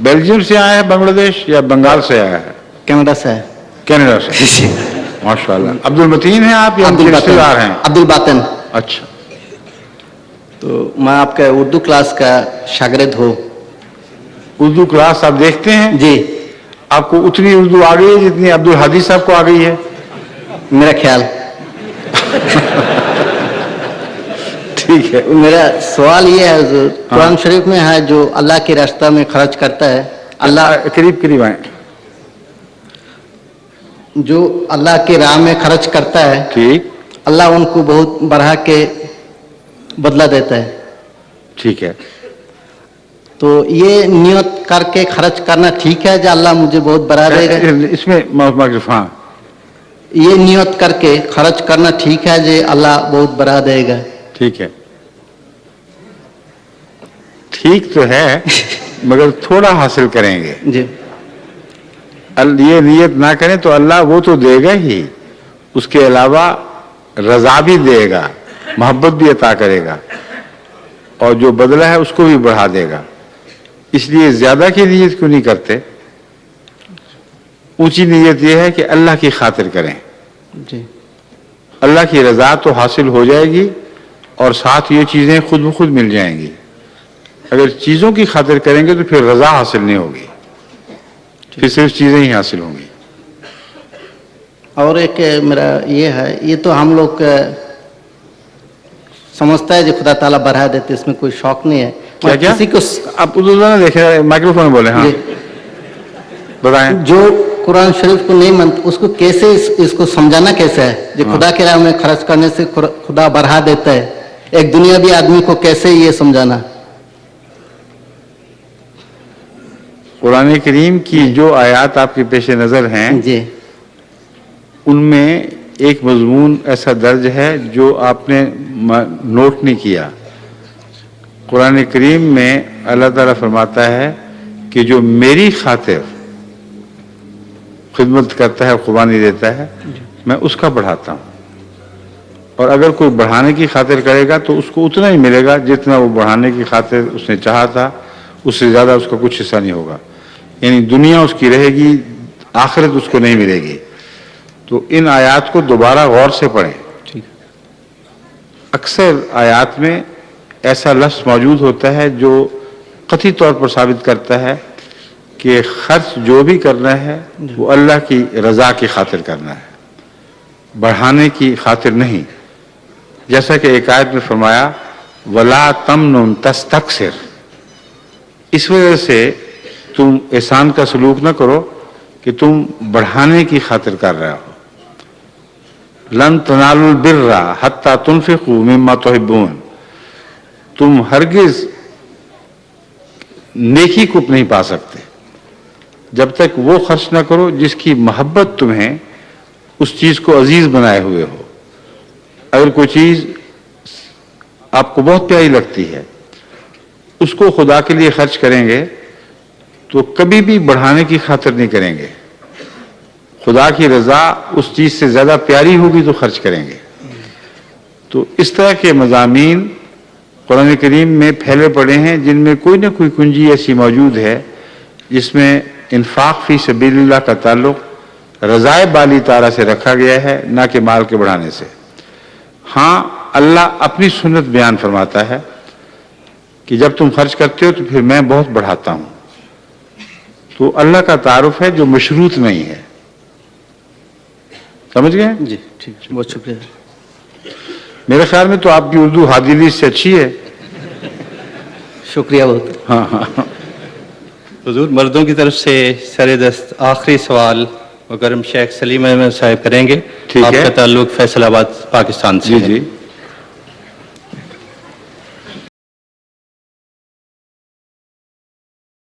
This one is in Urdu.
بیلجیم سے آیا ہے بنگلہ دیش یا بنگال سے آیا ہے؟ کینیڈا سے ہے۔ کینیڈا سے، ماشاءاللہ۔ عبد المتین ہیں آپ یا عبد رشتے الباطن، دار ہیں؟ عبد الباطن۔ اچھا، تو میں آپ کا اردو کلاس کا شاگرد ہوں۔ اردو کلاس آپ دیکھتے ہیں؟ جی، آپ کو اتنی اردو آ گئی ہے جتنی عبد الحادی صاحب کو آ گئی ہے؟ میرا خیال ٹھیک ہے۔ میرا سوال یہ ہے حضور، قرآن شریف میں ہے جو اللہ کے راستہ میں خرچ کرتا ہے، اللہ قریب قریب آئیں۔ جو اللہ کے راہ میں خرچ کرتا ہے، ٹھیک اللہ ان کو بہت بڑھا کے بدلہ دیتا ہے۔ ٹھیک ہے۔ تو یہ نیت کر کے خرچ کرنا ٹھیک ہے جو اللہ مجھے بہت بڑھا دے گا؟ اس میں ہاں، یہ نیت کر کے خرچ کرنا ٹھیک ہے جو اللہ بہت بڑھا دے گا؟ ٹھیک ہے، ٹھیک تو ہے مگر تھوڑا حاصل کریں گے۔ جی، یہ نیت نہ کریں تو اللہ وہ تو دے گا ہی، اس کے علاوہ رضا بھی دے گا، محبت بھی عطا کرے گا، اور جو بدلہ ہے اس کو بھی بڑھا دے گا۔ اس لیے زیادہ کی نیت کیوں نہیں کرتے؟ اونچی نیت یہ ہے کہ اللہ کی خاطر کریں، جی، اللہ کی رضا تو حاصل ہو جائے گی اور ساتھ یہ چیزیں خود بخود مل جائیں گی۔ اگر چیزوں کی خاطر کریں گے تو پھر رضا حاصل نہیں ہوگی، پھر صرف چیزیں ہی حاصل ہوں گی۔ اور ایک میرا یہ ہے، یہ تو ہم لوگ سمجھتا ہے جو خدا تعالیٰ بڑھا دیتے، اس میں کوئی شوق نہیں ہے۔ کیا کیا؟ کسی کو آپ اردو نہ دیکھیں، مائکروفون بولیں۔ ہاں بتائیں۔ جو قرآن شریف کو نہیں مانتے اس کو کیسے اس کو سمجھانا کیسے ہے جو خدا کے راہ میں خرچ کرنے سے خدا بڑھا دیتا ہے؟ ایک دنیاوی آدمی کو کیسے یہ سمجھانا؟ قرآن کریم کی جو آیات آپ کے پیش نظر ہیں، جی، ان میں ایک مضمون ایسا درج ہے جو آپ نے نوٹ نہیں کیا۔ قرآن کریم میں اللہ تعالیٰ فرماتا ہے کہ جو میری خاطر خدمت کرتا ہے، قربانی دیتا ہے، میں اس کا بڑھاتا ہوں، اور اگر کوئی بڑھانے کی خاطر کرے گا تو اس کو اتنا ہی ملے گا جتنا وہ بڑھانے کی خاطر اس نے چاہا تھا، اس سے زیادہ اس کا کچھ حصہ نہیں ہوگا۔ یعنی دنیا اس کی رہے گی، آخرت اس کو نہیں ملے گی۔ تو ان آیات کو دوبارہ غور سے پڑھیں۔ اکثر آیات میں ایسا لفظ موجود ہوتا ہے جو قطعی طور پر ثابت کرتا ہے کہ خرچ جو بھی کرنا ہے وہ اللہ کی رضا کی خاطر کرنا ہے، بڑھانے کی خاطر نہیں۔ جیسا کہ ایک آیت میں فرمایا وَلَا تَمْنُنْ تَسْتَكْثِرْ، اس وجہ سے تم احسان کا سلوک نہ کرو کہ تم بڑھانے کی خاطر کر رہے ہو۔ لَن تَنَالُوا الْبِرَّ حَتَّى تُنْفِقُوا مِمَّا تُحِبُّونَ، تم ہرگز نیکی کو نہیں پا سکتے جب تک وہ خرچ نہ کرو جس کی محبت تمہیں اس چیز کو عزیز بنائے ہوئے ہو۔ اگر کوئی چیز آپ کو بہت پیاری لگتی ہے، اس کو خدا کے لیے خرچ کریں گے تو کبھی بھی بڑھانے کی خاطر نہیں کریں گے۔ خدا کی رضا اس چیز سے زیادہ پیاری ہوگی تو خرچ کریں گے۔ تو اس طرح کے مضامین قرآن کریم میں پھیلے پڑے ہیں جن میں کوئی نہ کوئی کنجی ایسی موجود ہے جس میں انفاق فی سبیل اللہ کا تعلق رضائے بالی تعالیٰ سے رکھا گیا ہے، نہ کہ مال کے بڑھانے سے۔ ہاں، اللہ اپنی سنت بیان فرماتا ہے کہ جب تم خرچ کرتے ہو تو پھر میں بہت بڑھاتا ہوں۔ تو اللہ کا تعارف ہے جو مشروط نہیں ہے۔ سمجھ گئے؟ جی، ٹھیک، بہت شکریہ۔ میرے خیال میں تو آپ کی اردو حادیلی سے اچھی ہے۔ شکریہ بہت۔ ہاں ہاں، حضور، مردوں کی طرف سے سر دست آخری سوال مکرم شیخ سلیم احمد صاحب کریں گے۔ ٹھیک ہے۔ آپ کا تعلق فیصل آباد پاکستان سے جی ہے۔ جی۔